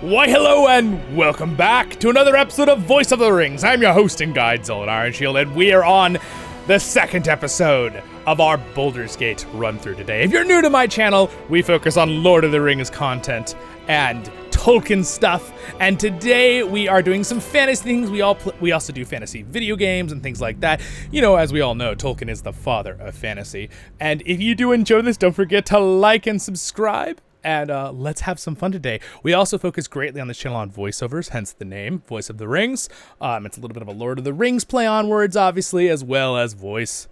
Why hello and welcome back to another episode of Voice of the Rings. I'm your host and guide, Zollin Ironshield, and we are on the second episode of our Baldur's Gate run-through today. If you're new to my channel, we focus on Lord of the Rings content and Tolkien stuff, and today we are doing some fantasy things. We also do fantasy video games and things like that. You know, as we all know, Tolkien is the father of fantasy. And if you do enjoy this, don't forget to like and subscribe. And let's have some fun today. We also focus greatly on this channel on voiceovers, hence the name, Voice of the Rings. It's a little bit of a Lord of the Rings play on words, obviously, as well as voice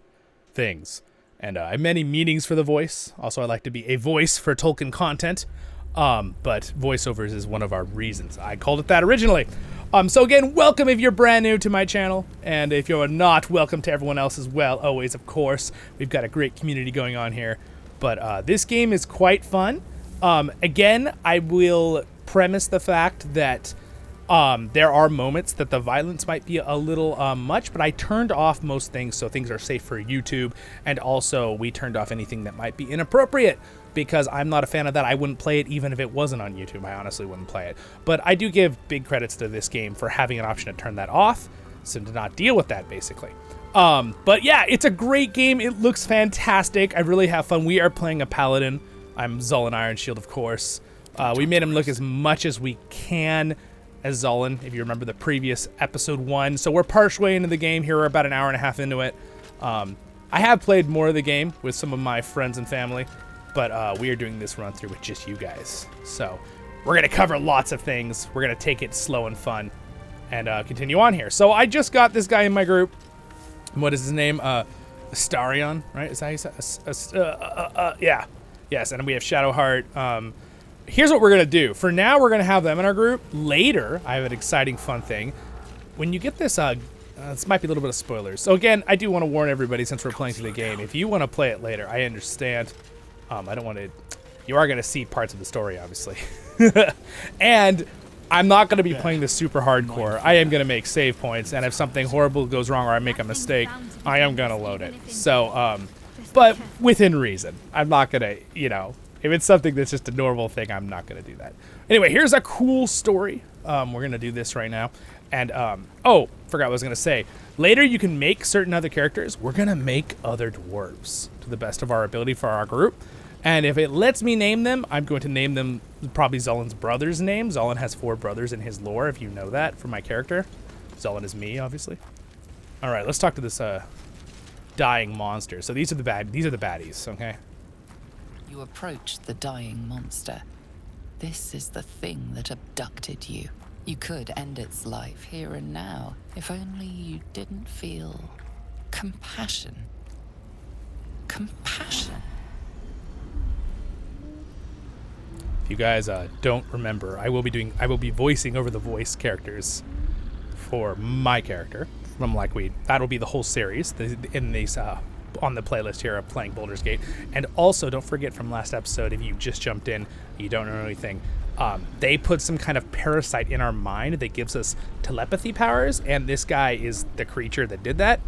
things. And I have many meanings for the voice. Also, I like to be a voice for Tolkien content. But voiceovers is one of our reasons. I called it that originally. So again, welcome if you're brand new to my channel. And if you're not, welcome to everyone else as well. Always, of course. We've got a great community going on here. But this game is quite fun. Again, I will premise the fact that there are moments that the violence might be a little much, but I turned off most things so things are safe for YouTube, and also we turned off anything that might be inappropriate because I'm not a fan of that. I wouldn't play it even if it wasn't on YouTube. I honestly wouldn't play it. But I do give big credits to this game for having an option to turn that off, so to not deal with that, basically. But yeah, it's a great game. It looks fantastic. I really have fun. We are playing a paladin. I'm Zollin Ironshield, of course. We made him look as much as we can as Zollin, if you remember the previous episode 1. So we're partially into the game here. We're about an hour and a half into it. I have played more of the game with some of my friends and family, but we are doing this run through with just you guys. So we're going to cover lots of things. We're going to take it slow and fun and continue on here. So I just got this guy in my group. What is his name? Astarion, right? Is that how you say? Yeah. Yes, and we have Shadowheart. Here's what we're going to do. For now, we're going to have them in our group. Later, I have an exciting, fun thing. When you get this, this might be a little bit of spoilers. So again, I do want to warn everybody since we're playing through the game. If you want to play it later, I understand. I don't want to... You are going to see parts of the story, obviously. And I'm not going to be playing this super hardcore. I am going to make save points, and if something horrible goes wrong or I make a mistake, I am going to load it. So, but within reason. I'm not going to, you know, if it's something that's just a normal thing, I'm not going to do that. Anyway, here's a cool story. We're going to do this right now. And, oh, forgot what I was going to say. Later, you can make certain other characters. We're going to make other dwarves to the best of our ability for our group. And if it lets me name them, I'm going to name them probably Zollin's brother's name. Zollin has 4 brothers in his lore, if you know that, for my character. Zollin is me, obviously. All right, let's talk to this, dying monster. So these are the baddies, okay? You approach the dying monster. This is the thing that abducted you. You could end its life here and now, if only you didn't feel compassion. Compassion. If you guys don't remember, I will be voicing over the voice characters for my character. From that'll be the whole series in these on the playlist here of playing Baldur's Gate. And also, don't forget from last episode, if you just jumped in, you don't know anything, they put some kind of parasite in our mind that gives us telepathy powers, and this guy is the creature that did that.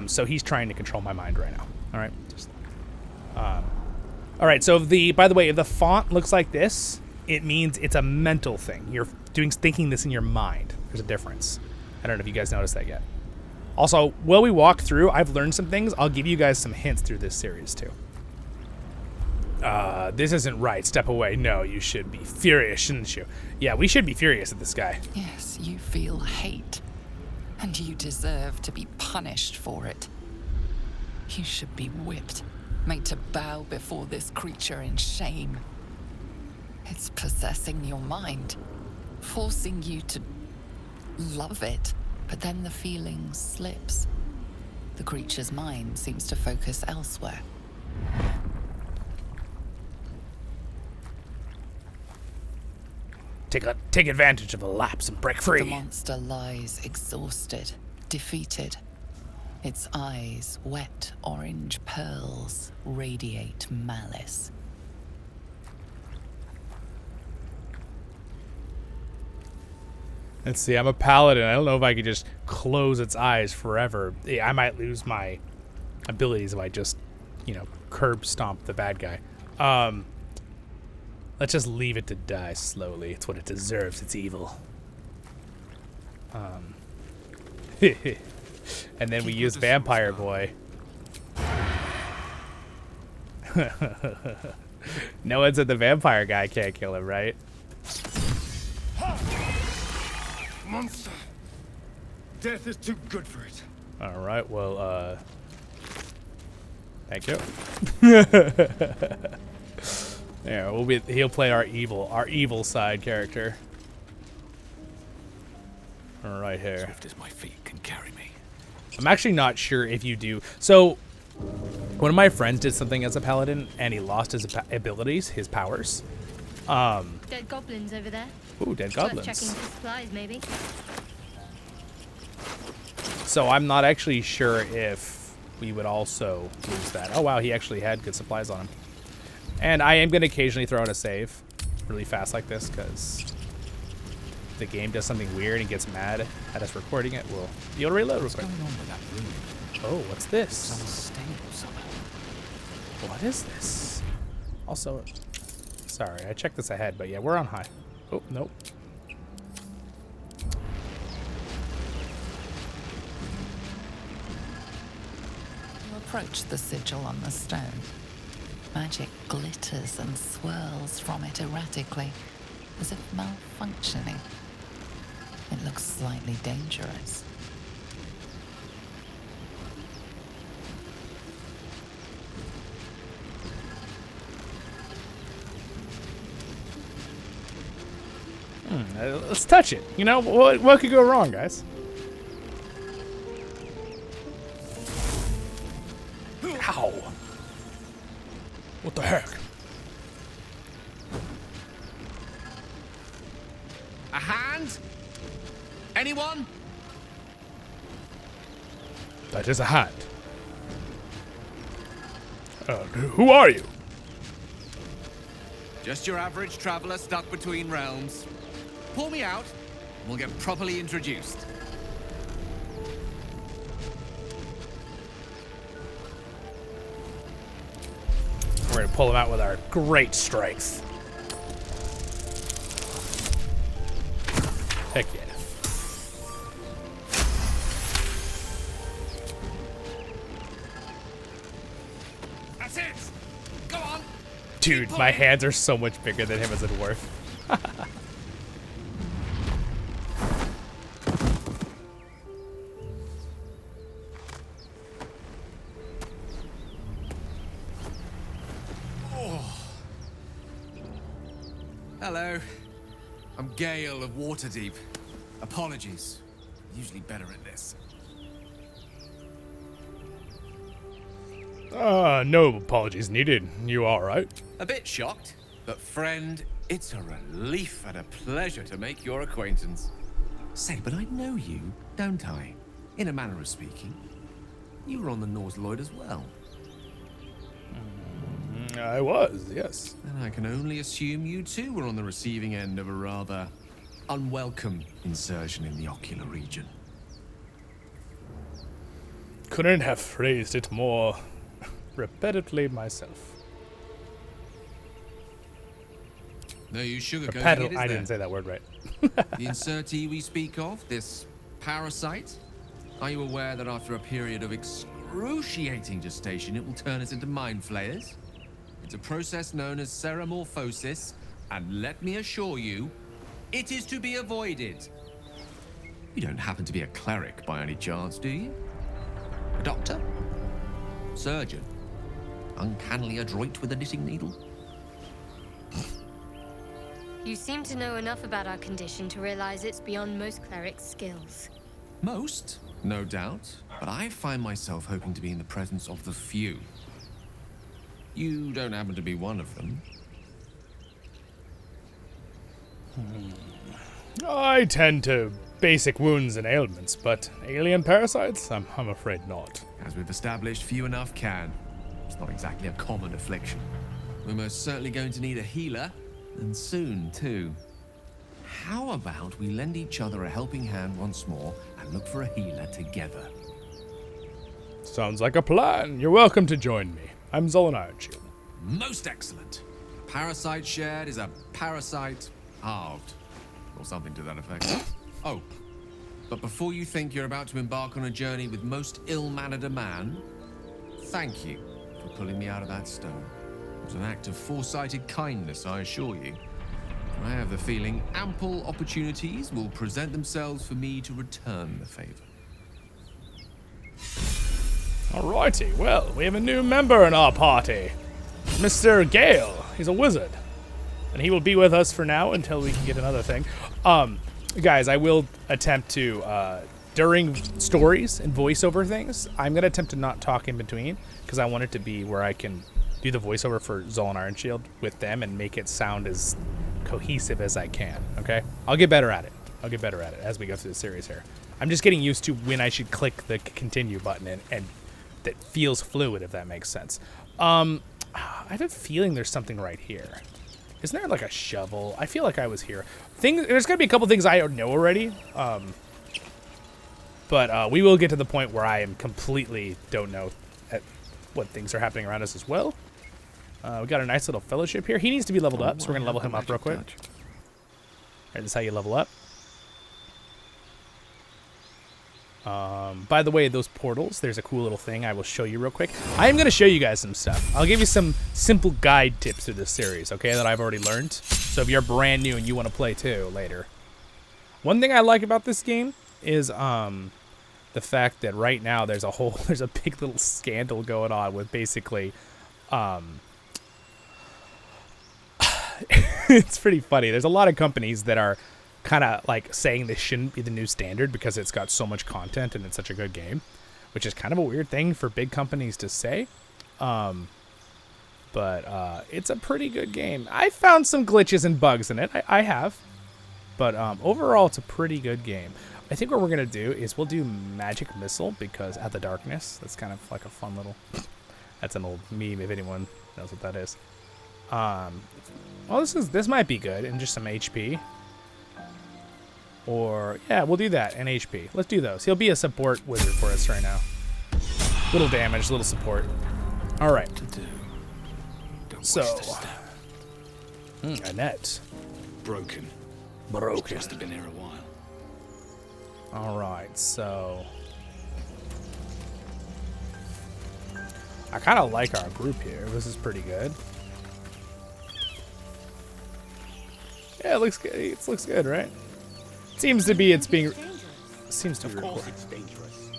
So he's trying to control my mind right now. All right. All right. So by the way, if the font looks like this, it means it's a mental thing. You're thinking this in your mind. There's a difference. I don't know if you guys noticed that yet. Also, while we walk through, I've learned some things. I'll give you guys some hints through this series, too. This isn't right. Step away. No, you should be furious, shouldn't you? Yeah, we should be furious at this guy. Yes, you feel hate. And you deserve to be punished for it. You should be whipped, made to bow before this creature in shame. It's possessing your mind, forcing you to love it, but then the feeling slips. The creature's mind seems to focus elsewhere. Take advantage of the lapse and break free. The monster lies exhausted, defeated. Its eyes, wet orange pearls, radiate malice. Let's see, I'm a paladin. I don't know if I could just close its eyes forever. I might lose my abilities if I just, you know, curb stomp the bad guy. Let's just leave it to die slowly. It's what it deserves. It's evil. And then we use Vampire Boy. No one said the vampire guy can't kill him, right? Monster. Death is too good for it. All right, well, thank you. Yeah, he'll play our evil side character. Right here. Swift as my feet can carry me. I'm actually not sure if you do. So, one of my friends did something as a paladin, and he lost his abilities, his powers. Dead goblins over there. Ooh, dead Worth goblins. checking for supplies, maybe. So I'm not actually sure if we would also lose that. Oh wow, he actually had good supplies on him. And I am going to occasionally throw out a save really fast like this, because if the game does something weird and gets mad at us recording it, we'll be able to reload real quick. What's going on with that room? Oh, what's this? Some stable somehow. What is this? Also, sorry, I checked this ahead, but yeah, we're on high. Oh, nope. You approach the sigil on the stone. Magic glitters and swirls from it erratically, as if malfunctioning. It looks slightly dangerous. Let's touch it. You know, what could go wrong, guys? Ow. What the heck? A hand? Anyone? That is a hand. Who are you? Just your average traveler stuck between realms. Pull me out, and we'll get properly introduced. We're gonna pull him out with our great strength. Heck yeah. That's it! Go on! Dude, my hands are so much bigger than him as a dwarf. Hello. I'm Gale of Waterdeep. Apologies. Usually better at this. No apologies needed. You alright? A bit shocked, but friend, it's a relief and a pleasure to make your acquaintance. Say, but I know you, don't I? In a manner of speaking. You were on the Norse Lloyd as well. I was, yes. And I can only assume you too were on the receiving end of a rather unwelcome insertion in the ocular region. Couldn't have phrased it more repetitively myself. No use sugarcoating it, I is there? didn't say that word right. The insertee we speak of, this parasite, are you aware that after a period of excruciating gestation, it will turn us into mind flayers? It's a process known as ceremorphosis, and let me assure you, it is to be avoided. You don't happen to be a cleric by any chance, do you? A doctor? Surgeon? Uncannily adroit with a knitting needle? You seem to know enough about our condition to realize it's beyond most clerics' skills. Most, no doubt, but I find myself hoping to be in the presence of the few. You don't happen to be one of them. I tend to basic wounds and ailments, but alien parasites? I'm afraid not. As we've established, few enough can. It's not exactly a common affliction. We're most certainly going to need a healer, and soon, too. How about we lend each other a helping hand once more and look for a healer together? Sounds like a plan. You're welcome to join me. I'm Zollin Ironshield. Most excellent. parasite shared is a parasite halved. Or something to that effect. Oh, but before you think you're about to embark on a journey with most ill-mannered a man, thank you for pulling me out of that stone. It was an act of foresighted kindness, I assure you. I have the feeling ample opportunities will present themselves for me to return the favor. Alrighty, well, we have a new member in our party. Mr. Gale. He's a wizard. And he will be with us for now until we can get another thing. Guys, I will attempt to, during stories and voiceover things, I'm going to attempt to not talk in between, because I want it to be where I can do the voiceover for Zollin Ironshield with them and make it sound as cohesive as I can, okay? I'll get better at it. I'll get better at it as we go through the series here. I'm just getting used to when I should click the continue button and that feels fluid, if that makes sense. I have a feeling there's something right here. Isn't there like a shovel? I feel like I was here. There's gonna be a couple things I know already. But we will get to the point where I am completely don't know what things are happening around us as well. We got a nice little fellowship here. He needs to be leveled up, so we're gonna level him up real quick. Alright, this is how you level up. By the way, those portals, there's a cool little thing I will show you real quick. I am going to show you guys some stuff. I'll give you some simple guide tips through this series, okay, that I've already learned. So if you're brand new and you want to play too later. One thing I like about this game is the fact that right now there's a big little scandal going on with basically it's pretty funny. There's a lot of companies that are kind of like saying this shouldn't be the new standard because it's got so much content and it's such a good game, which is kind of a weird thing for big companies to say. But it's a pretty good game. I found some glitches and bugs in it. I have. But overall, it's a pretty good game. I think what we're going to do is we'll do Magic Missile because at the darkness, that's kind of like a fun little... That's an old meme if anyone knows what that is. Well, this might be good, and just some HP. Or, yeah, we'll do that, and HP. Let's do those. He'll be a support wizard for us right now. Little damage, little support. All right. So, Annette. Broken. Must have been here a while. All right, so I kind of like our group here. This is pretty good. Yeah, it looks good. It looks good, right? Seems to be. It's being. Seems to be Of course recorded. it's dangerous.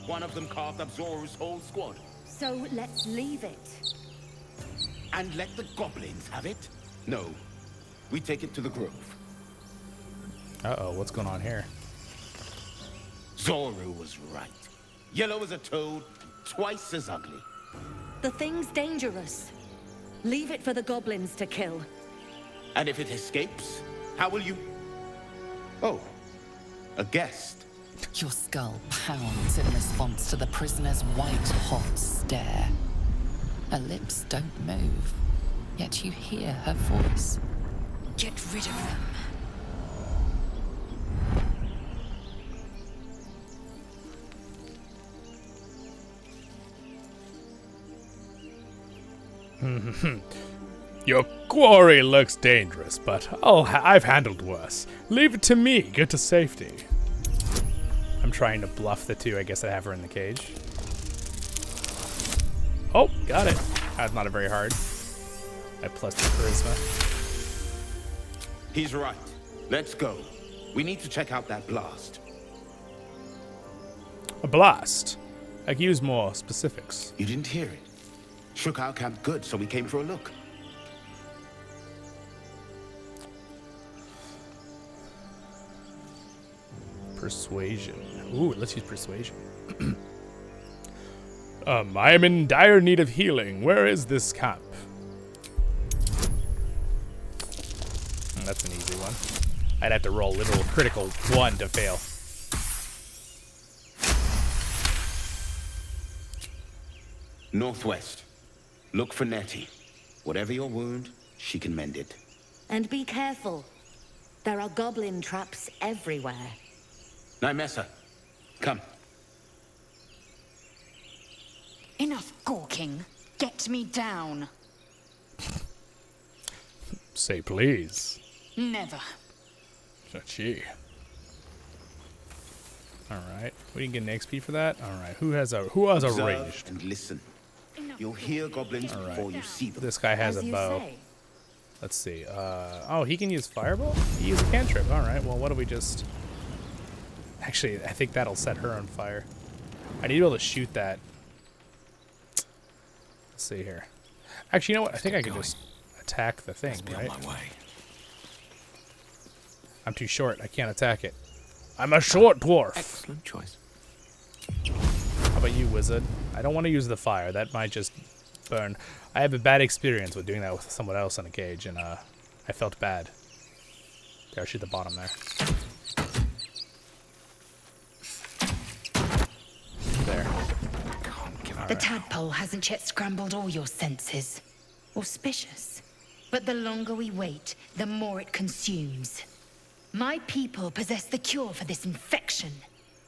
One of them carved up Zorru's whole squad. So let's leave it. And let the goblins have it? No. We take it to the grove. Uh-oh, what's going on here? Zorru was right. Yellow as a toad, twice as ugly. The thing's dangerous. Leave it for the goblins to kill. And if it escapes, how will you... Oh, a guest. Your skull pounds in response to the prisoner's white-hot stare. Her lips don't move, yet you hear her voice. Get rid of them. Your quarry looks dangerous, but I've handled worse. Leave it to me. Get to safety. I'm trying to bluff the two. I guess I have her in the cage. Oh, got it. That's not a very hard. I plus the charisma. He's right. Let's go. We need to check out that blast. A blast. I could use more specifics. You didn't hear it. Shook our camp good, so we came for a look. Persuasion. Ooh, let's use persuasion. I am in dire need of healing. Where is this camp? That's an easy one. I'd have to roll a literal critical 1 to fail. Northwest. Look for Nettie. Whatever your wound, she can mend it. And be careful. There are goblin traps everywhere. Nymessa, come. Enough gawking. Get me down. Say please. Never. Gee. Alright. We didn't get an XP for that? Alright. Who has a Observe ranged? and listen. You'll hear goblins before you see them. This guy has As a you bow. say. Let's see. Oh, he can use fireball? He uses a cantrip. Alright, well, what do we just... Actually, I think that'll set her on fire. I need to be able to shoot that. Let's see here. Actually, you know what? I think I can just attack the thing, right? On my way. I'm too short. I can't attack it. I'm a short dwarf. Excellent choice. How about you, wizard? I don't want to use the fire. That might just burn. I have a bad experience with doing that with someone else in a cage, and I felt bad. There, shoot the bottom there. There. The tadpole hasn't yet scrambled all your senses. Auspicious. But the longer we wait, the more it consumes. My people possess the cure for this infection.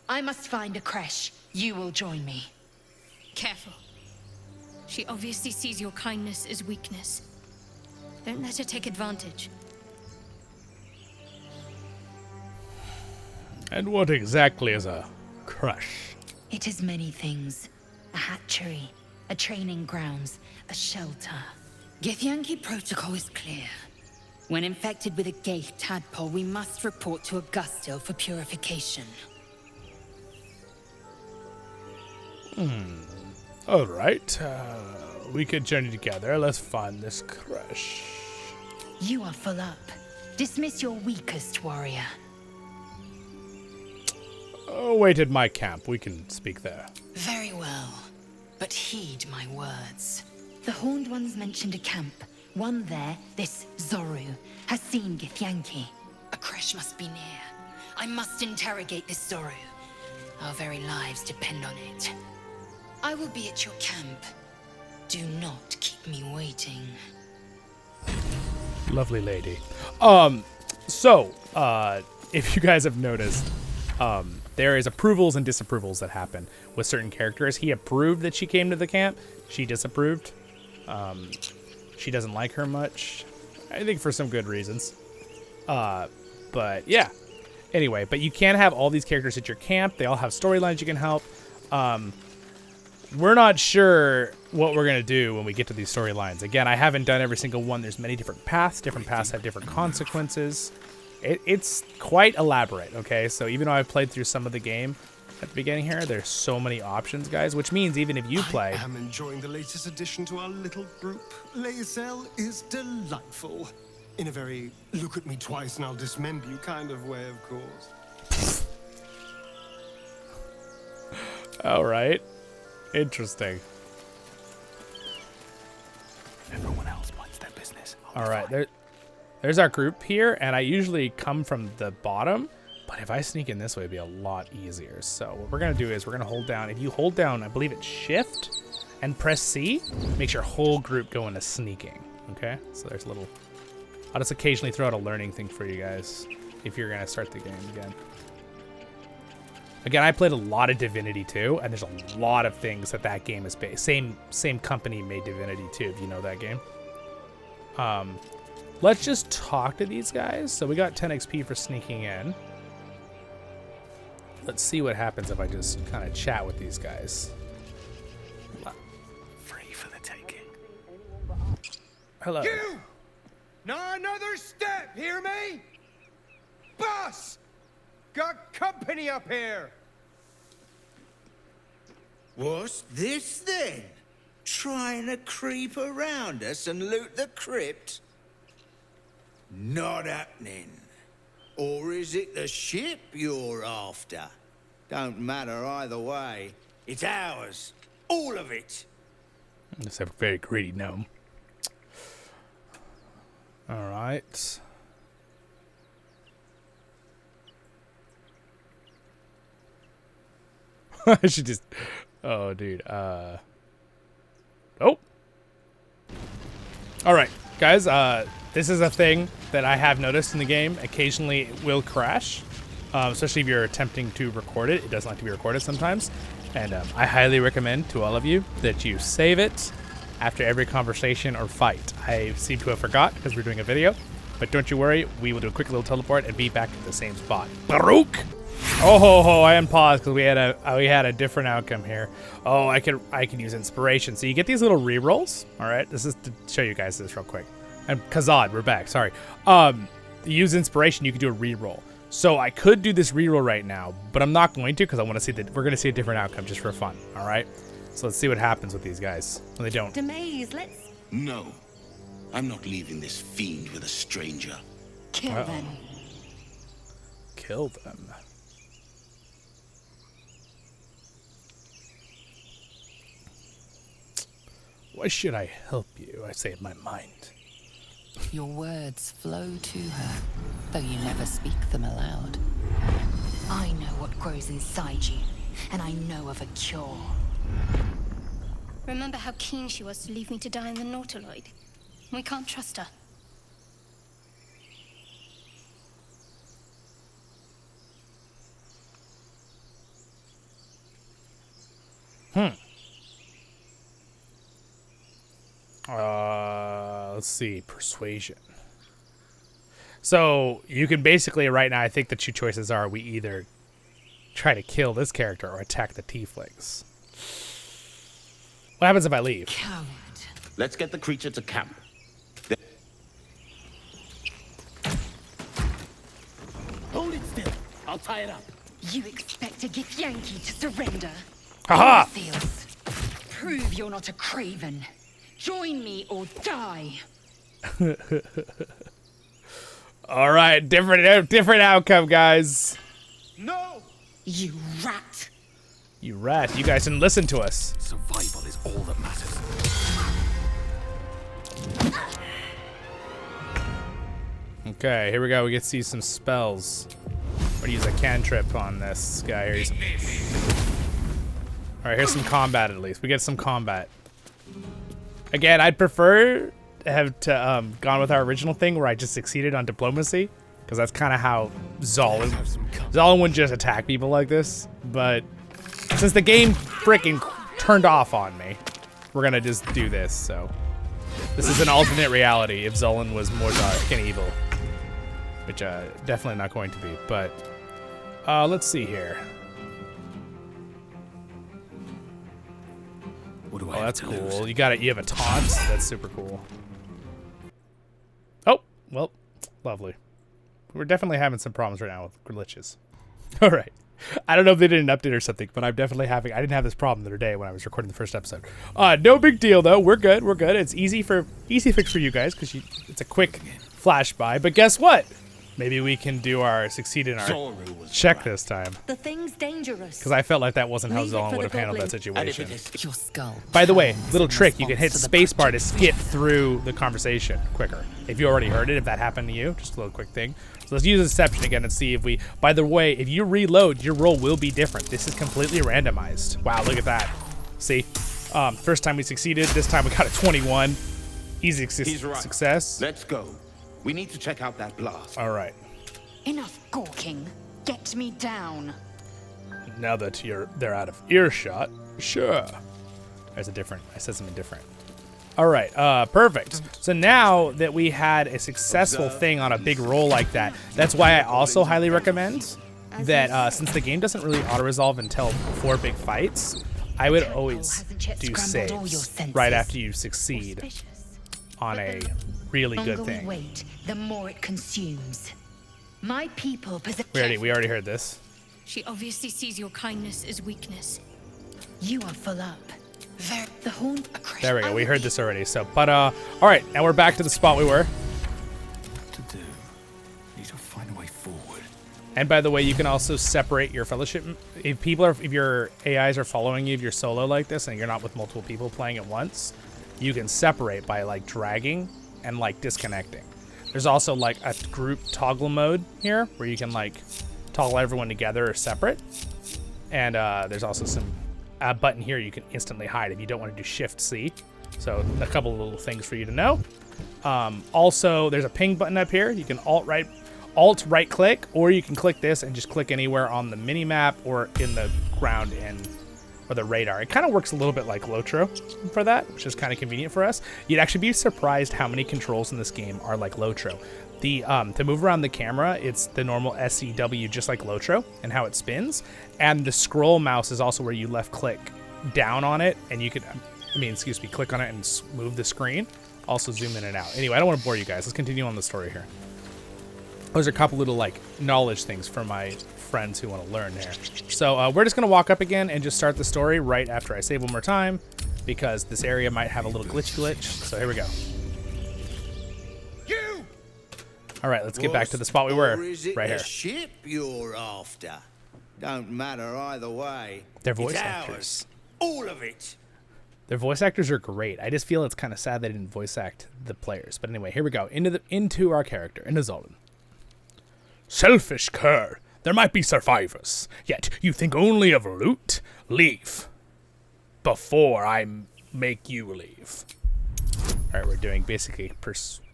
I must find a creche. You will join me. Careful. She obviously sees your kindness as weakness. Don't let her take advantage. And what exactly is a crush? It is many things. A hatchery, a training grounds, a shelter. Githyanki protocol is clear. When infected with a Gaith tadpole, we must report to Augustil for purification. All right. We could journey together. Let's find this crush. You are full up. Dismiss your weakest warrior. Oh, wait at my camp. We can speak there. Very well, but heed my words. The Horned Ones mentioned a camp. One there, this Zoru, has seen Githyanki. A creche must be near. I must interrogate this Zoru. Our very lives depend on it. I will be at your camp. Do not keep me waiting. Lovely lady. If you guys have noticed, there is approvals and disapprovals that happen with certain characters. He approved that she came to the camp. She disapproved. She doesn't like her much. I think for some good reasons. But yeah. Anyway, but you can have all these characters at your camp. They all have storylines you can help. We're not sure what we're going to do when we get to these storylines. Again, I haven't done every single one. There's many different paths. Different paths have different consequences. It's quite elaborate, okay? So even though I've played through some of the game at the beginning here, there's so many options, guys, which means even if you play... I am enjoying the latest addition to our little group. Lae'zel is delightful. In a very look at me twice and I'll dismember you kind of way, of course. All right. Interesting. Everyone else minds their business. All right, there's our group here, and I usually come from the bottom, but if I sneak in this way, it'd be a lot easier. So what we're going to do is we're going to hold down. If you hold down, I believe it's Shift, and press C, makes your whole group go into sneaking, okay? So there's a little... I'll just occasionally throw out a learning thing for you guys if you're going to start the game again. Again, I played a lot of Divinity 2, and there's a lot of things that game is based. Same company made Divinity 2, if you know that game. Let's just talk to these guys. So we got 10 XP for sneaking in. Let's see what happens if I just kind of chat with these guys. Free for the taking. Hello. You! Not another step, hear me? Boss! Got company up here! What's this then? Trying to creep around us and loot the crypt? Not happening. Or is it the ship you're after? Don't matter either way. It's ours. All of it. That's a very greedy gnome. All right. I should just... Oh, dude. Oh. All right, guys. This is a thing that I have noticed in the game. Occasionally, it will crash, especially if you're attempting to record it. It doesn't like to be recorded sometimes. And I highly recommend to all of you that you save it after every conversation or fight. I seem to have forgot because we're doing a video, but don't you worry, we will do a quick little teleport and be back at the same spot. Baruch! Oh ho ho! I unpaused because we had a different outcome here. Oh, I can use inspiration. So you get these little rerolls. All right, this is to show you guys this real quick. And Kazad, we're back. Sorry. You use inspiration, you can do a reroll. So I could do this reroll right now, but I'm not going to because I want to see that we're going to see a different outcome just for fun. All right. So let's see what happens with these guys when they don't. Demaze, let's. No. I'm not leaving this fiend with a stranger. Kill them. Kill them. Why should I help you? I say in my mind. Your words flow to her, though you never speak them aloud. I know what grows inside you, and I know of a cure. Remember how keen she was to leave me to die in the Nautiloid? We can't trust her. Let's see, persuasion. So you can basically right now, I think the two choices are we either try to kill this character or attack the tieflings. What happens if I leave? Coward. Let's get the creature to camp. Hold it still. I'll tie it up. You expect a Githyanki to surrender? Haha! Feels. Prove you're not a craven. Join me or die. All right, different outcome, guys. No! You rat. You rat! You guys didn't listen to us. Survival is all that matters. Okay, here we go. We get to see some spells. We're gonna use a cantrip on this guy here. All right, here's some combat at least. We get some combat. Again, I'd prefer to have gone with our original thing where I just succeeded on diplomacy, because that's kind of how Zollin wouldn't just attack people like this. But since the game freaking turned off on me, we're gonna just do this. So this is an alternate reality if Zollin was more dark and evil, which definitely not going to be. But let's see here. Oh, that's cool. You got it. You have a taunt. That's super cool. Oh, well, lovely. We're definitely having some problems right now with glitches. All right. I don't know if they did an update or something, but I'm definitely having. I didn't have this problem the other day when I was recording the first episode. No big deal though. We're good. We're good. It's easy fix for you guys because it's a quick flash by. But guess what? Maybe we can do our succeed in our check this time. The thing's dangerous. Because I felt like that wasn't how Zollin would have handled that situation. Your skull. By the way, little trick, you can hit spacebar to skip through the conversation quicker. If you already heard it, if that happened to you, just a little quick thing. So let's use Deception again and see if we, by the way, if you reload, your roll will be different. This is completely randomized. Wow, look at that. See? First time we succeeded, this time we got a 21. Easy success. Let's go. We need to check out that blast. All right. Enough gawking. Get me down. Now that they're out of earshot, sure. I said something different. All right, perfect. So now that we had a successful thing on a big roll like that, that's why I also highly recommend that since the game doesn't really auto-resolve until before big fights, I would always do saves right after you succeed on a really good thing. Wait, the more it consumes. My people possess. We already heard this. She obviously sees your kindness as weakness. You are full up. The horn. There we go. We heard this already. So, but all right, now we're back to the spot we were. What to do? Need to find a way forward. And by the way, you can also separate your fellowship. If your AIs are following you, if you're solo like this and you're not with multiple people playing at once, you can separate by like dragging and like disconnecting. There's also like a group toggle mode here where you can like toggle everyone together or separate. And there's also some button here you can instantly hide if you don't want to do Shift C. So a couple of little things for you to know. Also, there's a ping button up here. You can alt right click, or you can click this and just click anywhere on the mini map or in the ground in or the radar. It kind of works a little bit like LOTR for that, which is kind of convenient for us. You'd actually be surprised how many controls in this game are like LOTR. To move around the camera, it's the normal SCW, just like LOTR, and how it spins. And the scroll mouse is also where you left click down on it, and you could, click on it and move the screen. Also zoom in and out. Anyway, I don't want to bore you guys. Let's continue on the story here. Those are a couple little like knowledge things for my friends who want to learn there. So we're just going to walk up again and just start the story right after I save one more time, because this area might have a little glitch. So here we go. All right, let's get back to the spot we were, right here. Ship you're after. Don't matter either way. Their voice actors. All of it. Their voice actors are great. I just feel it's kind of sad they didn't voice act the players. But anyway, here we go. Into our character, into Zollin. Selfish cur. There might be survivors. Yet you think only of loot? Leave. Before I make you leave. All right, we're doing basically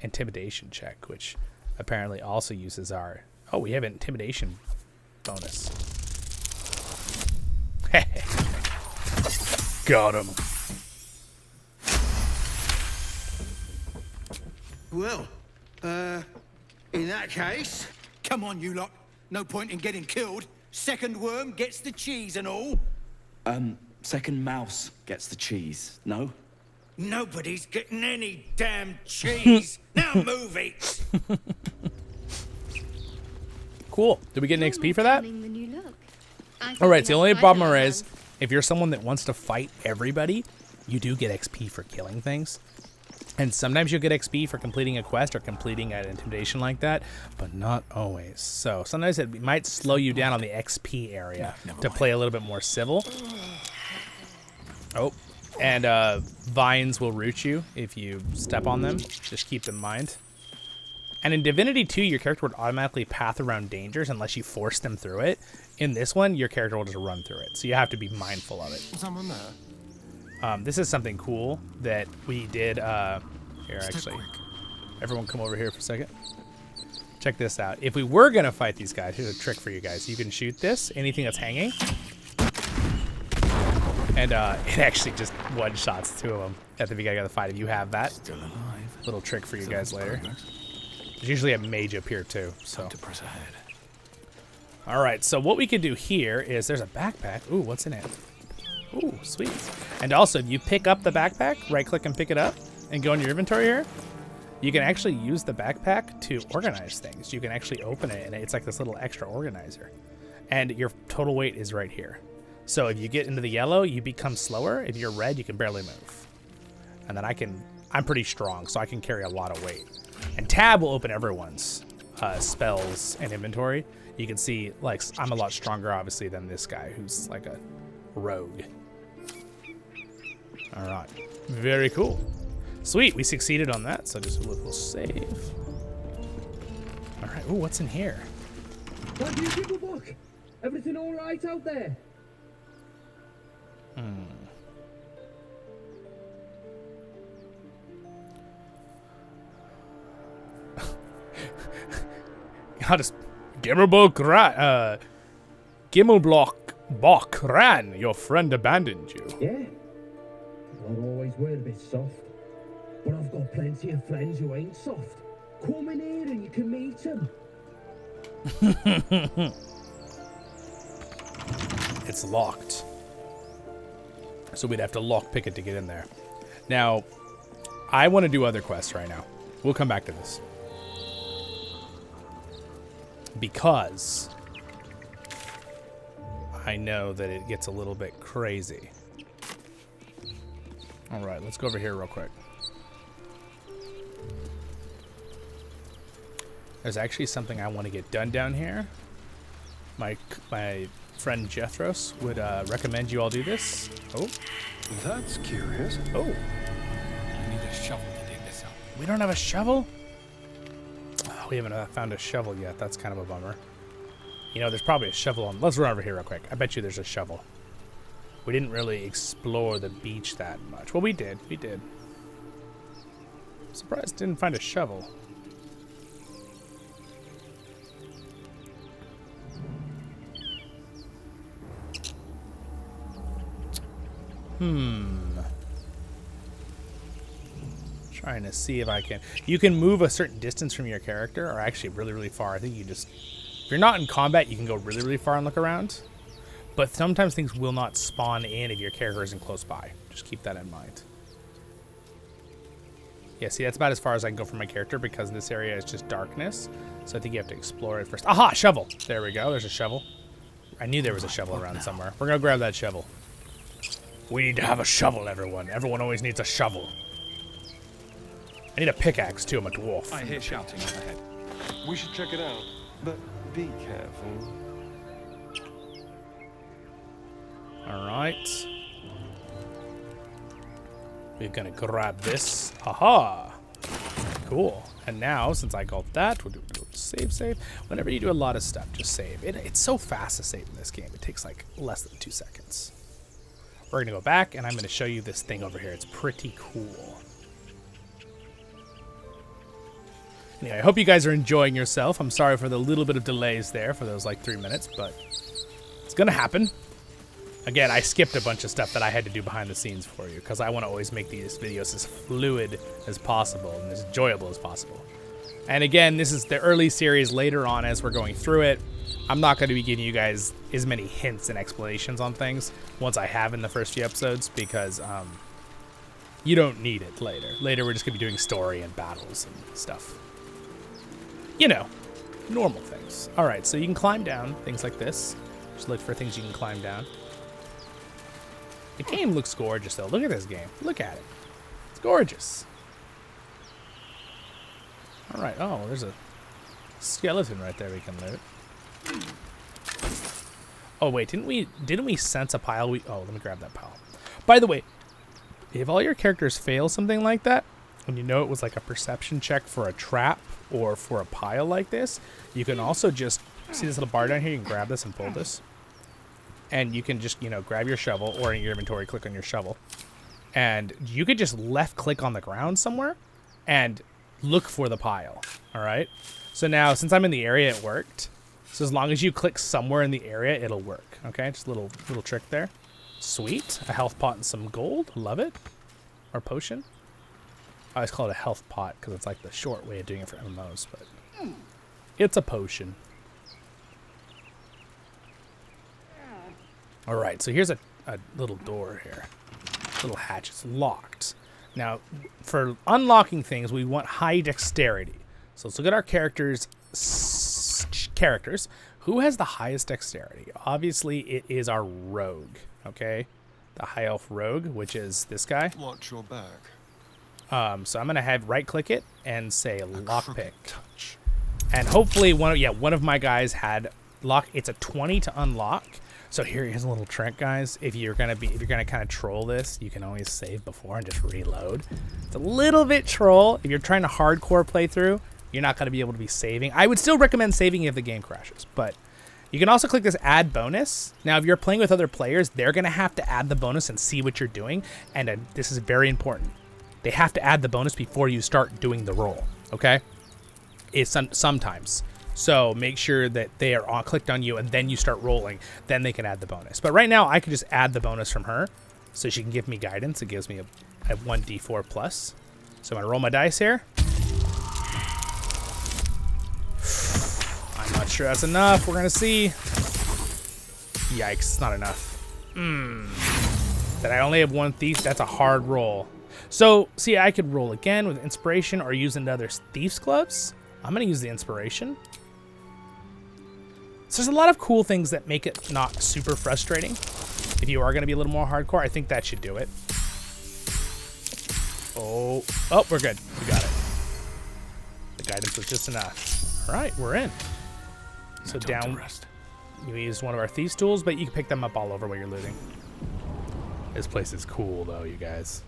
intimidation check, which apparently also uses our... Oh, we have an intimidation bonus. Got him. Well, in that case, come on, you lot. No point in getting killed. Second worm gets the cheese and all. Second mouse gets the cheese, no? Nobody's getting any damn cheese. Now move it. Cool. Did we get an XP for that? All right, so the only problem is if you're someone that wants to fight everybody, you do get XP for killing things. And sometimes you'll get XP for completing a quest or completing an intimidation like that, but not always. So sometimes it might slow you down on the XP area to play a little bit more civil. Oh, and vines will root you if you step on them. Just keep in mind. And in Divinity 2, your character would automatically path around dangers unless you force them through it. In this one, your character will just run through it. So you have to be mindful of it. Someone there. This is something cool that we did. Here, actually, everyone come over here for a second. Check this out. If we were going to fight these guys, here's a trick for you guys. You can shoot this, anything that's hanging. And it actually just one-shots two of them at the beginning of the fight. If you have that. Still alive. Little trick for you guys later. There's usually a mage up here, too. So. Time to press ahead. All right, so what we could do here is there's a backpack. Ooh, what's in it? Ooh, sweet. And also, if you pick up the backpack, right-click and pick it up, and go in your inventory here, you can actually use the backpack to organize things. You can actually open it, and it's like this little extra organizer. And your total weight is right here. So if you get into the yellow, you become slower. If you're red, you can barely move. And then I'm pretty strong, so I can carry a lot of weight. And tab will open everyone's spells and inventory. You can see, like, I'm a lot stronger, obviously, than this guy, who's like a rogue. All right, very cool. Sweet, we succeeded on that, so just a little save. All right, ooh, what's in here? What do you think of book? Everything all right out there? I'll just Gimmelblock Ran, your friend abandoned you. Yeah. Not always were a bit soft, but I've got plenty of friends who ain't soft. Come in here and you can meet them. It's locked. So we'd have to lockpick it to get in there. Now, I want to do other quests right now. We'll come back to this. Because I know that it gets a little bit crazy. All right, let's go over here real quick. There's actually something I want to get done down here. My friend Jethros would recommend you all do this. Oh. That's curious. Oh. We need a shovel to dig this up. We don't have a shovel? Oh, we haven't found a shovel yet. That's kind of a bummer. You know, there's probably a shovel on... Let's run over here real quick. I bet you there's a shovel. We didn't really explore the beach that much. Well, we did. We did. Surprised didn't find a shovel. Trying to see if I can. You can move a certain distance from your character, or actually really, really far. I think you just, if you're not in combat, you can go really, really far and look around. But sometimes things will not spawn in if your character isn't close by. Just keep that in mind. Yeah, see, that's about as far as I can go from my character because this area is just darkness. So I think you have to explore it first. Aha, shovel. There we go. There's a shovel. I knew there was a shovel around somewhere. We're going to grab that shovel. We need to have a shovel, everyone. Everyone always needs a shovel. I need a pickaxe, too. I'm a dwarf. I hear shouting up ahead. We should check it out, but be careful. All right. We're going to grab this. Aha. Cool. And now, since I got that, we'll do save. Whenever you do a lot of stuff, just save. It's so fast to save in this game. It takes like less than 2 seconds. We're going to go back, and I'm going to show you this thing over here. It's pretty cool. Anyway, I hope you guys are enjoying yourself. I'm sorry for the little bit of delays there for those like 3 minutes, but it's going to happen. Again, I skipped a bunch of stuff that I had to do behind the scenes for you because I want to always make these videos as fluid as possible and as enjoyable as possible. And again, this is the early series. Later on as we're going through it, I'm not going to be giving you guys as many hints and explanations on things once I have in the first few episodes because you don't need it later. Later, we're just going to be doing story and battles and stuff. You know, normal things. All right, so you can climb down, things like this. Just look for things you can climb down. The game looks gorgeous, though. Look at this game. Look at it. It's gorgeous. All right. Oh, there's a skeleton right there we can loot. Oh, wait. Didn't we sense a pile? Oh, let me grab that pile. By the way, if all your characters fail something like that, when you know it was like a perception check for a trap or for a pile like this, you can also just see this little bar down here. You can grab this and pull this. And you can just, grab your shovel or in your inventory, click on your shovel. And you could just left click on the ground somewhere and look for the pile. All right. So now, since I'm in the area, it worked. So as long as you click somewhere in the area, it'll work. Okay. Just a little trick there. Sweet. A health pot and some gold. Love it. Or potion. I always call it a health pot because it's like the short way of doing it for MMOs, but it's a potion. All right, so here's a little door here. Little hatch. It's locked. Now, for unlocking things, we want high dexterity. So let's look at our characters. Who has the highest dexterity? Obviously, it is our rogue, okay? The high elf rogue, which is this guy. Watch your back. So I'm going to have right-click it and say lockpick. And hopefully one of my guys had lock. It's a 20 to unlock. So here's a little trick, guys. If you're gonna kind of troll this, you can always save before and just reload. It's a little bit troll. If you're trying to hardcore playthrough, you're not gonna be able to be saving. I would still recommend saving if the game crashes, but you can also click this add bonus. Now, if you're playing with other players, they're gonna have to add the bonus and see what you're doing. And this is very important. They have to add the bonus before you start doing the roll. Okay? It's sometimes. So make sure that they are clicked on you and then you start rolling. Then they can add the bonus. But right now, I can just add the bonus from her. So she can give me guidance. It gives me a 1d4 plus. So I'm going to roll my dice here. I'm not sure that's enough. We're going to see. Yikes, it's not enough. That I only have one thief. That's a hard roll. So, see, I could roll again with inspiration or use another thief's gloves. I'm going to use the inspiration. So there's a lot of cool things that make it not super frustrating. If you are going to be a little more hardcore, I think that should do it. Oh, we're good. We got it. The guidance was just enough. All right, we're in. So down, you use one of our thieves' tools, but you can pick them up all over while you're looting. This place is cool, though, you guys.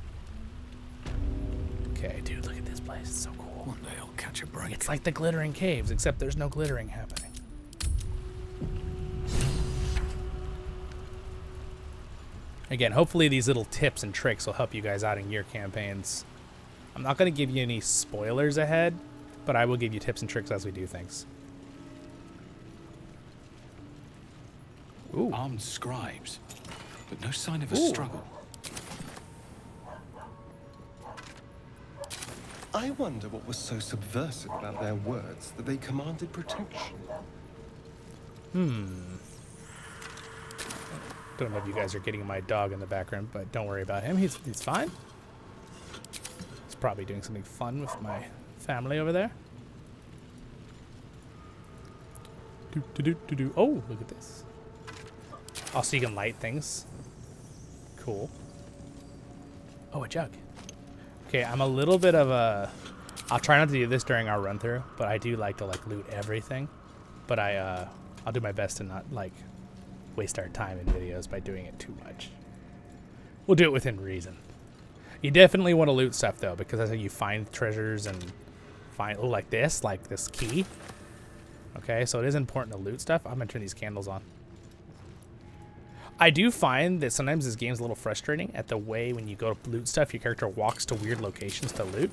Okay, dude, look at this place. It's so cool. One day I'll catch a break. It's like the glittering caves, except there's no glittering happening. Again, hopefully these little tips and tricks will help you guys out in your campaigns. I'm not going to give you any spoilers ahead, but I will give you tips and tricks as we do things. Ooh. Armed scribes, but no sign of a struggle. I wonder what was so subversive about their words that they commanded protection. Don't know if you guys are getting my dog in the background, but don't worry about him. He's fine. He's probably doing something fun with my family over there. Oh, look at this. Oh, so you can light things. Cool. Oh, a jug. Okay, I'm a little bit of a... I'll try not to do this during our run-through, but I do like to, like, loot everything. But I'll do my best to not, like, waste our time in videos by doing it too much. We'll do it within reason. You definitely want to loot stuff, though, because that's how you find treasures and find... Oh, like this key. Okay, so it is important to loot stuff. I'm going to turn these candles on. I do find that sometimes this game's a little frustrating at the way when you go to loot stuff, your character walks to weird locations to loot.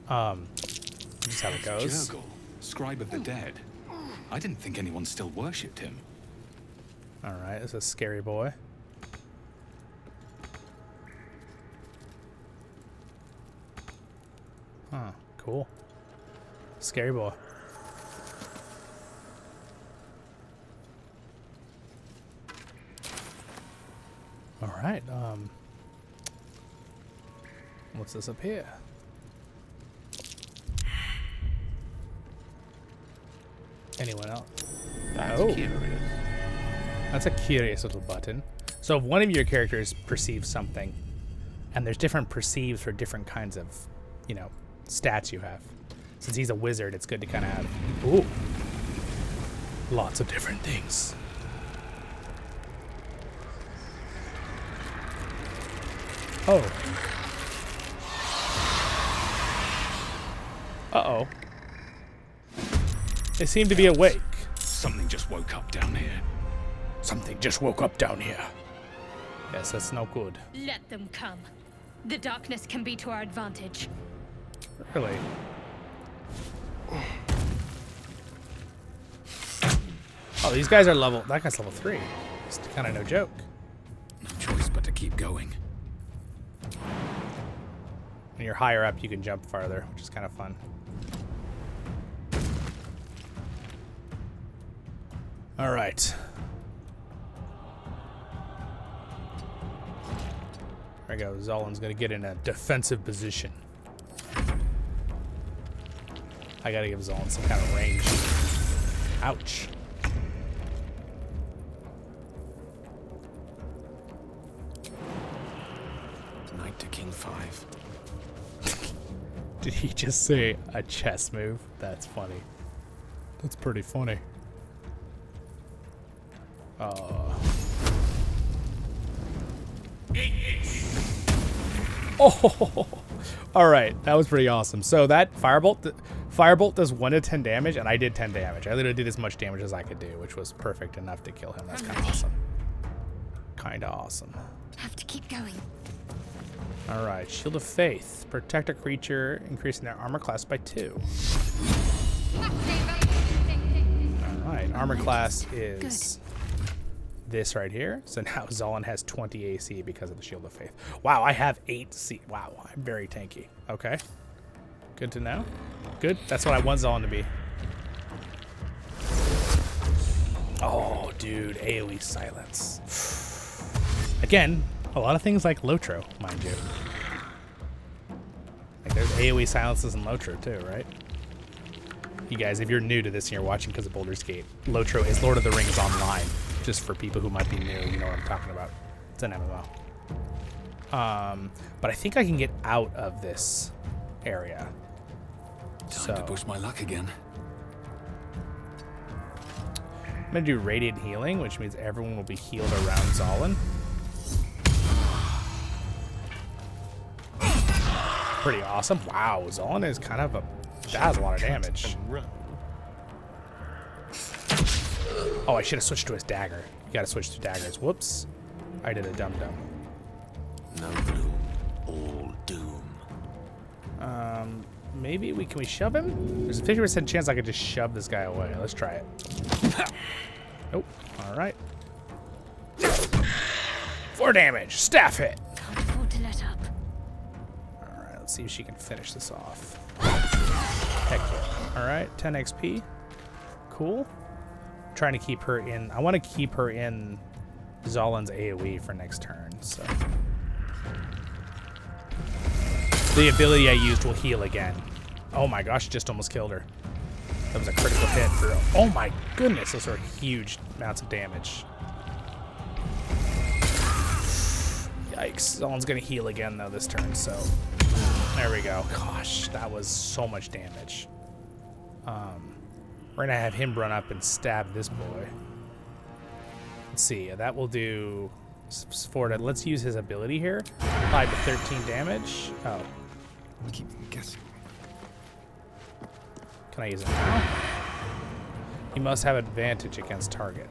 This is how it goes. Jurgle, scribe of the dead. I didn't think anyone still worshipped him. Alright, this is a scary boy. Huh, cool. Scary boy. Alright, what's this up here? Anyone else? That's curious. That's a curious little button. So if one of your characters perceives something, and there's different perceives for different kinds of, you know, stats you have. Since he's a wizard, it's good to kind of have, ooh, lots of different things. Oh. Uh-oh. They seem to be awake. Something just woke up down here. Something just woke up down here. Yes, that's no good. Let them come. The darkness can be to our advantage. Really? Oh, these guys are level... That guy's level 3. It's kind of no joke. No choice but to keep going. When you're higher up, you can jump farther, which is kind of fun. All right. There we go. Zollin's going to get in a defensive position. I got to give Zollin some kind of range. Ouch. Knight to King 5. Did he just say a chess move? That's funny. That's pretty funny. Oh, all right. That was pretty awesome. So that firebolt does 1 to 10 damage, and I did 10 damage. I literally did as much damage as I could do, which was perfect enough to kill him. That's kind of awesome. Kind of awesome. Have to keep going. All right, Shield of Faith. Protect a creature, increasing their armor class by 2. All right, armor class is this right here. So now Zollin has 20 AC because of the Shield of Faith. Wow, I have 8 C. Wow, I'm very tanky. Okay, good to know. Good, that's what I want Zollin to be. Oh, dude, AoE silence. Again, a lot of things like LOTR, mind you. Like there's AoE silences in LOTR too, right? You guys, if you're new to this and you're watching because of Baldur's Gate, LOTR is Lord of the Rings Online. Just for people who might be new, you know what I'm talking about. It's an MMO. But I think I can get out of this area. Time to push my luck again. I'm gonna do Radiant Healing, which means everyone will be healed around Zollin. Pretty awesome. Wow, Zollin is kind of a... That has a lot of damage. Oh, I should have switched to his dagger. You gotta switch to daggers. Whoops. I did a dum-dum. No gloom, all doom. Maybe can we shove him? There's a 50% chance I could just shove this guy away. Let's try it. Nope. All right. 4 damage. Staff hit. Can't afford to let up. All right. Let's see if she can finish this off. Heck yeah. Alright, 10 XP. Cool. I'm trying to keep her in. I want to keep her in Zollin's AoE for next turn, so. The ability I used will heal again. Oh my gosh, just almost killed her. That was a critical hit for. Oh my goodness, those are huge amounts of damage. Yikes. Zollin's gonna heal again though this turn, so there we go. Gosh, that was so much damage. We're gonna have him run up and stab this boy. Let's see, that will do let's use his ability here. 5 to 13 damage. Oh. Keep guessing. Can I use it now? He must have advantage against target.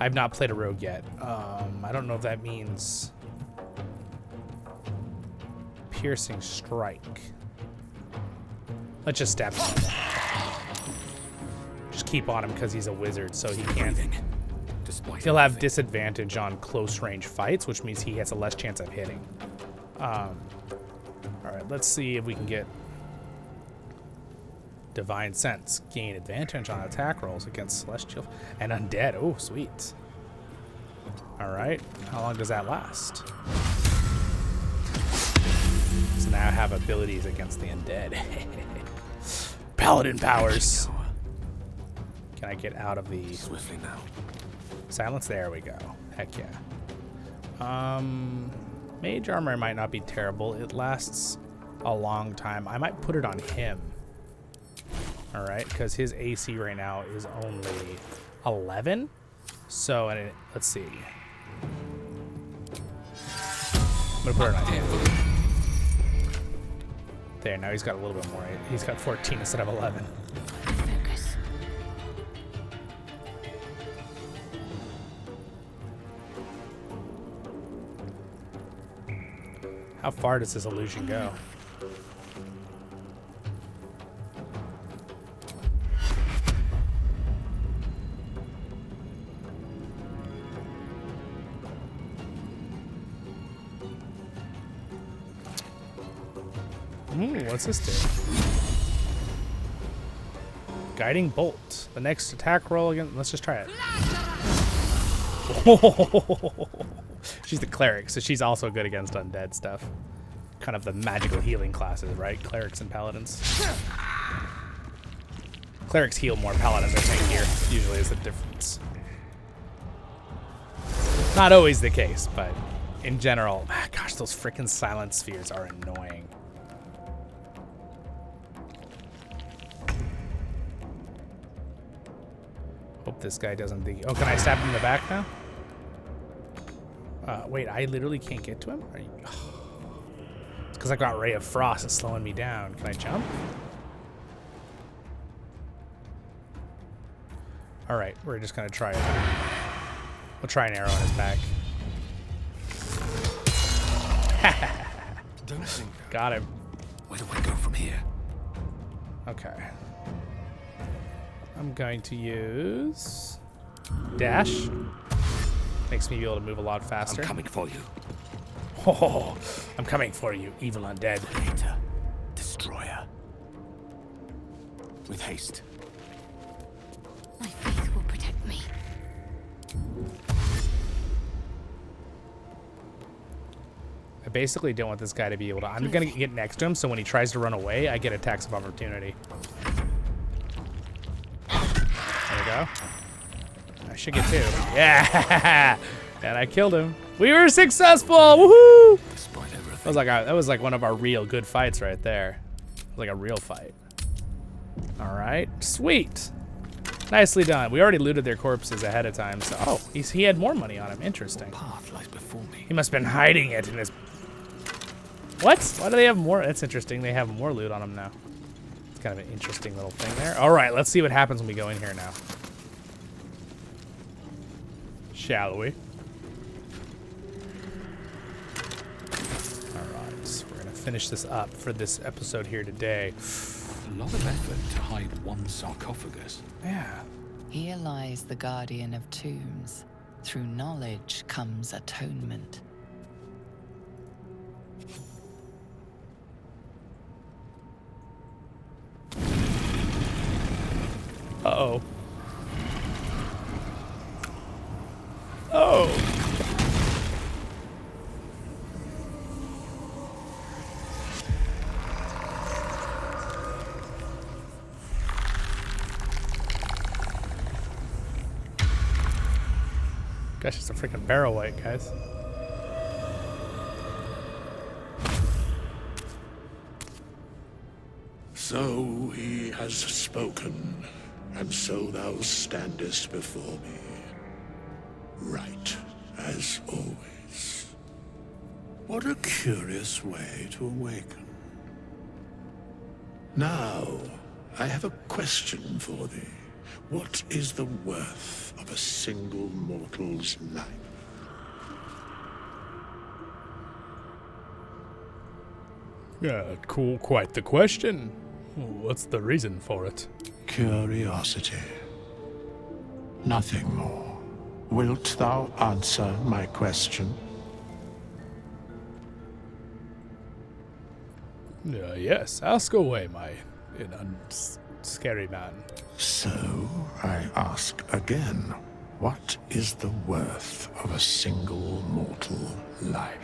I've not played a rogue yet. I don't know if that means piercing strike. Let's just stab him. Just keep on him because he's a wizard, so he can't. He'll have disadvantage on close range fights, which means he has a less chance of hitting. All right, let's see if we can get Divine Sense. Gain advantage on attack rolls against celestial and undead. Oh, sweet. All right, how long does that last? So now I have abilities against the undead. Paladin powers. Can I get out of the Swiftly now. silence? There we go. Heck yeah. Mage armor might not be terrible. It lasts a long time. I might put it on him. All right, because his AC right now is only 11. So, let's see. I'm gonna put it on him. There, now he's got a little bit more. He's got 14 instead of 11. Focus. How far does this illusion go? What's this do? Guiding Bolt. The next attack roll again. Let's just try it. She's the cleric, so she's also good against undead stuff. Kind of the magical healing classes, right? Clerics and paladins. Clerics heal more, paladins are tankier. Usually is the difference. Not always the case, but in general, gosh, those freaking silent spheres are annoying. Hope this guy doesn't think. Oh, can I stab him in the back now? Wait, I literally can't get to him? Are you... It's because I got Ray of Frost. It's slowing me down. Can I jump? All right, we're just gonna try it. We'll try an arrow in his back. Don't think. Got him. Where do I go from here? Okay. I'm going to use dash. Makes me be able to move a lot faster. I'm coming for you. Oh, I'm coming for you, evil undead. Hater. Destroyer. With haste. My faith will protect me. I basically don't want this guy to be able to. I'm going to get next to him, so when he tries to run away, I get attacks of opportunity. There we go. I should get 2. Yeah! And I killed him. We were successful! Woohoo! Despite everything. That was like one of our real good fights right there. It was like a real fight. All right, sweet. Nicely done. We already looted their corpses ahead of time, so oh, he had more money on him. Interesting. Path lies before me. He must have been hiding it in his. What? Why do they have more? That's interesting. They have more loot on him now. It's kind of an interesting little thing there. All right, let's see what happens when we go in here now. Shall we? All right, we're gonna finish this up for this episode here today. A lot of effort to hide one sarcophagus. Yeah. Here lies the guardian of tombs. Through knowledge comes atonement. Uh-oh. Oh. Gosh, it's a freaking barrel weight, guys. So he has spoken, and so thou standest before me. Right, as always. What a curious way to awaken. Now, I have a question for thee. What is the worth of a single mortal's life? Yeah, cool, quite the question. What's the reason for it? Curiosity. Nothing more. Wilt thou answer my question? Yes, ask away, my scary man. So, I ask again, what is the worth of a single mortal life?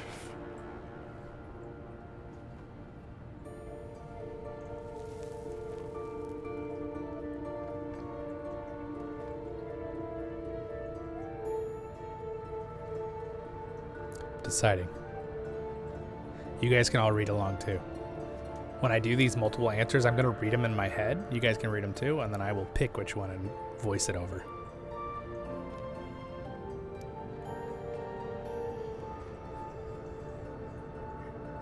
Deciding. You guys can all read along too. When I do these multiple answers, I'm going to read them in my head. You guys can read them too, and then I will pick which one and voice it over.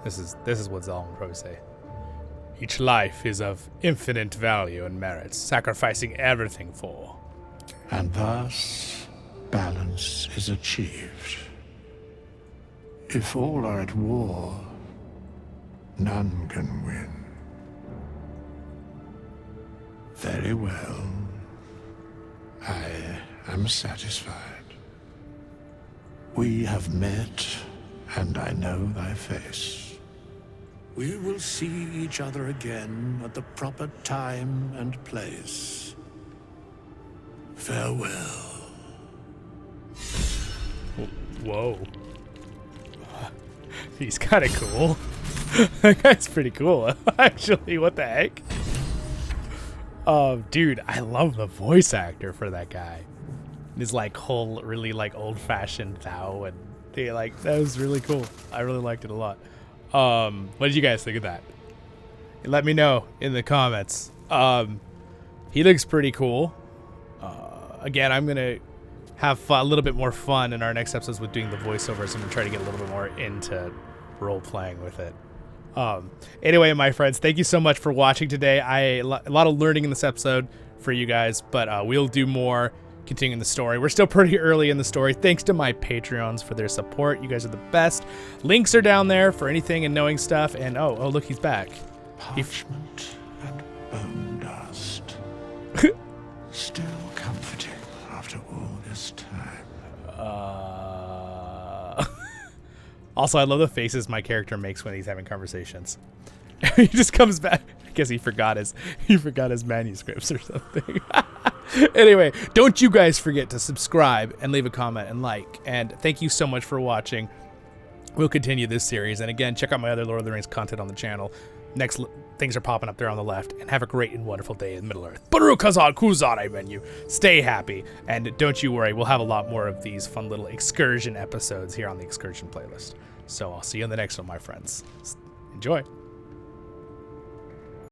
This is what Zollin would probably say. Each life is of infinite value and merit, sacrificing everything for. And thus, balance is achieved. If all are at war, none can win. Very well. I am satisfied. We have met, and I know thy face. We will see each other again at the proper time and place. Farewell. Whoa. He's kind of cool. That guy's pretty cool, actually. What the heck? Dude, I love the voice actor for that guy. His like whole really like old-fashioned thou, and they like that was really cool. I really liked it a lot. What did you guys think of that? Let me know in the comments. He looks pretty cool. Again, I'm gonna have a little bit more fun in our next episodes with doing the voiceovers. I'm gonna try to get a little bit more into role playing with it. Anyway, my friends, thank you so much for watching today. A lot of learning in this episode for you guys, but we'll do more continuing the story. We're still pretty early in the story. Thanks to my Patreons for their support. You guys are the best. Links are down there for anything and knowing stuff. And oh, look, he's back. Parchment and bone dust. Still comforting after all this time. Also, I love the faces my character makes when he's having conversations. He just comes back. I guess he forgot his manuscripts or something. Anyway, don't you guys forget to subscribe and leave a comment and like. And thank you so much for watching. We'll continue this series. And again, check out my other Lord of the Rings content on the channel. Next things are popping up there on the left. And have a great and wonderful day in Middle-earth. Baru Kazan Kuzare menu. Stay happy. And don't you worry, we'll have a lot more of these fun little excursion episodes here on the Excursion playlist. So I'll see you in the next one, my friends. Enjoy.